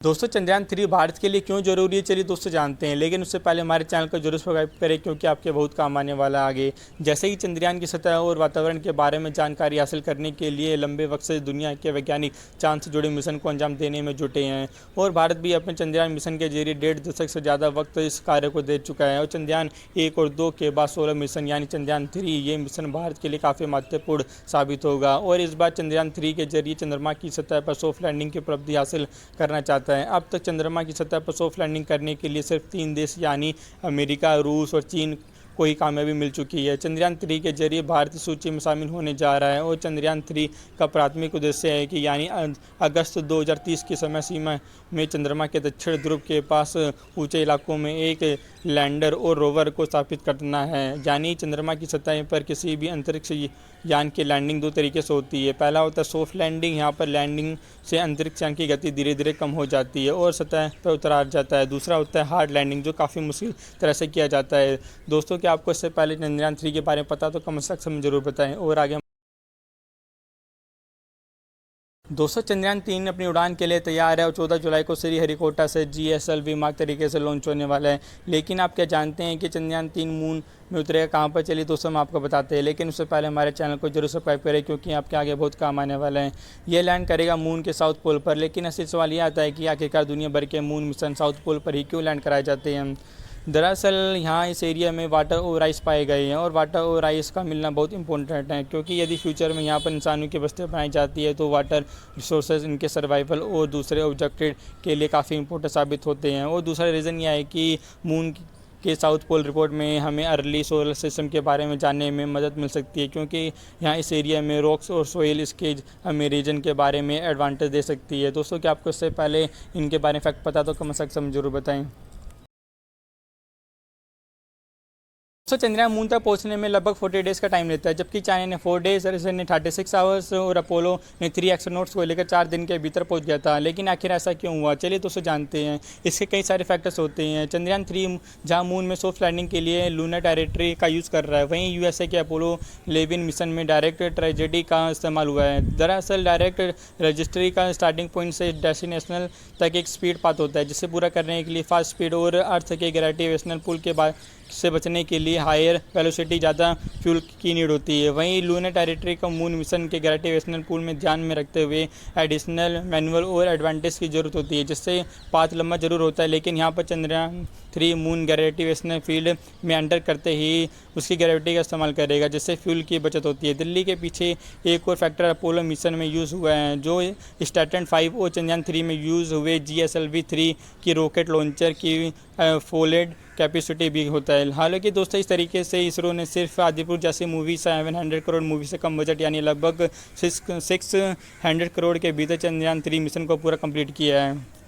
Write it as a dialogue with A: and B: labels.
A: दोस्तों चंद्रयान 3 भारत के लिए क्यों जरूरी है, चलिए दोस्तों जानते हैं। लेकिन उससे पहले हमारे चैनल को जरूर सब्सक्राइब करें क्योंकि आपके बहुत काम आने वाला है आगे। जैसे ही चंद्रयान की सतह और वातावरण के बारे में जानकारी हासिल करने के लिए लंबे वक्त से दुनिया के वैज्ञानिक चांद से जुड़े मिशन को अंजाम देने में जुटे हैं और भारत भी अपने चंद्रयान मिशन के जरिए 1.5 दशक से ज़्यादा वक्त इस कार्य को दे चुका है। और चंद्रयान 1 और 2 के बाद 16 मिशन यानी चंद्रयान 3 ये मिशन भारत के लिए काफ़ी महत्वपूर्ण साबित होगा और इस बार चंद्रयान 3 के जरिए चंद्रमा की सतह पर सॉफ्ट लैंडिंग की उपलब्धि हासिल करना चाहता है। अब तक चंद्रमा की सतह पर सॉफ्ट लैंडिंग करने के लिए सिर्फ 3 देश यानी अमेरिका, रूस और चीन को ही कामयाबी मिल चुकी है। चंद्रयान 3 के जरिए भारत इस सूची में शामिल होने जा रहा है और चंद्रयान 3 का प्राथमिक उद्देश्य है कि यानी अगस्त 2030 की समय सीमा में चंद्रमा के दक्षिण ध्रुव के पास ऊंचे इलाकों में एक लैंडर और रोवर को स्थापित करना है। यानी चंद्रमा की सतह पर किसी भी अंतरिक्ष यान की लैंडिंग 2 तरीके से होती है। पहला होता है सॉफ्ट लैंडिंग, यहाँ पर लैंडिंग से अंतरिक्ष यान की गति धीरे धीरे कम हो जाती है और सतह पर उतारा जाता है। दूसरा होता है हार्ड लैंडिंग, जो काफ़ी मुश्किल तरह से किया जाता है। दोस्तों क्या आपको इससे पहले चंद्रयान 3 के बारे में पता तो कमेंट सेक्शन में जरूर बताएं। और आगे दोस्तों चंद्रयान 3 अपनी उड़ान के लिए तैयार है और 14 जुलाई को श्रीहरिकोटा से GSLV मार्ग तरीके से लॉन्च होने वाला है। लेकिन आप क्या जानते हैं कि चंद्रयान 3 मून में उतरेगा कहाँ पर? चलिए दोस्तों हम आपको बताते हैं, लेकिन उससे पहले हमारे चैनल को जरूर सब्सक्राइब करें क्योंकि आपके आगे बहुत काम आने वाले हैं। ये लैंड करेगा मून के साउथ पोल पर। लेकिन असली सवाल ये आता है कि आखिरकार दुनिया भर के मून मिशन साउथ पोल पर ही क्यों लैंड कराए जाते हैं। दरअसल यहाँ इस एरिया में वाटर और आइस पाए गए हैं और वाटर और आइस का मिलना बहुत इंपॉर्टेंट है क्योंकि यदि फ्यूचर में यहाँ पर इंसानों की बस्ती बनाई जाती है तो वाटर रिसोर्सेज इनके सर्वाइवल और दूसरे ऑब्जेक्टिव के लिए काफ़ी इंपॉर्टेंट साबित होते हैं। और दूसरा रीज़न यह है कि मून के साउथ पोल रिपोर्ट में हमें अर्ली सोलर सिस्टम के बारे में जानने में मदद मिल सकती है क्योंकि यहाँ इस एरिया में रॉक्स और सोइल स्केज हमें रीजन के बारे में एडवांटेज दे सकती है। दोस्तों क्या आपको इससे पहले इनके बारे में फैक्ट पता तो कमेंट सेक्शन में जरूर बताएं। तो चंद्रयान मून तक पहुंचने में लगभग 40 डेज़ का टाइम लेता है, जबकि चाइना ने 4 डेज़, रशिया ने 36 आवर्स और अपोलो ने 3 एस्ट्रोनॉट्स को लेकर 4 दिन के भीतर पहुंच गया था। लेकिन आखिर ऐसा क्यों हुआ, चलिए दोस्तों जानते हैं। इसके कई सारे फैक्टर्स होते हैं। चंद्रयान 3 जहां मून में सॉफ्ट लैंडिंग के लिए लूनर टेरिटरी का यूज़ कर रहा है, वहीं USA के अपोलो 11 मिशन में डायरेक्ट ट्रेजेडी का इस्तेमाल हुआ है। दरअसल डायरेक्ट रजिस्ट्री का स्टार्टिंग पॉइंट से डेस्टिनेशनल तक एक स्पीड पाथ होता है जिसे पूरा करने के लिए फास्ट स्पीड और अर्थ के ग्रेविटेशनल पुल के बाद से बचने के लिए हायर वेलोसिटी ज़्यादा फ्यूल की नीड होती है। वहीं लूनर टेरिटरी का मून मिशन के ग्रेविटेशनल पुल में ध्यान में रखते हुए एडिशनल मैनुअल और एडवांटेज की ज़रूरत होती है जिससे पाथ लंबा जरूर होता है। लेकिन यहाँ पर चंद्रयान 3 मून ग्रेविटेशनल फील्ड में एंटर करते ही उसकी ग्रेविटी का इस्तेमाल करेगा जिससे फ्यूल की बचत होती है। दिल्ली के पीछे एक और फैक्टर अपोलो मिशन में यूज़ हुआ है जो स्टैटन 5 और चंद्रयान 3 में यूज़ हुए GSLV 3 की रॉकेट लॉन्चर की फोल्डेड कैपेसिटी भी होता है। हालांकि दोस्तों इस तरीके से इसरो ने सिर्फ आदिपुर जैसी मूवी 700 करोड़ मूवी से कम बजट यानी लगभग 600 करोड़ के भीतर चंद्रयान 3 मिशन को पूरा कंप्लीट किया है।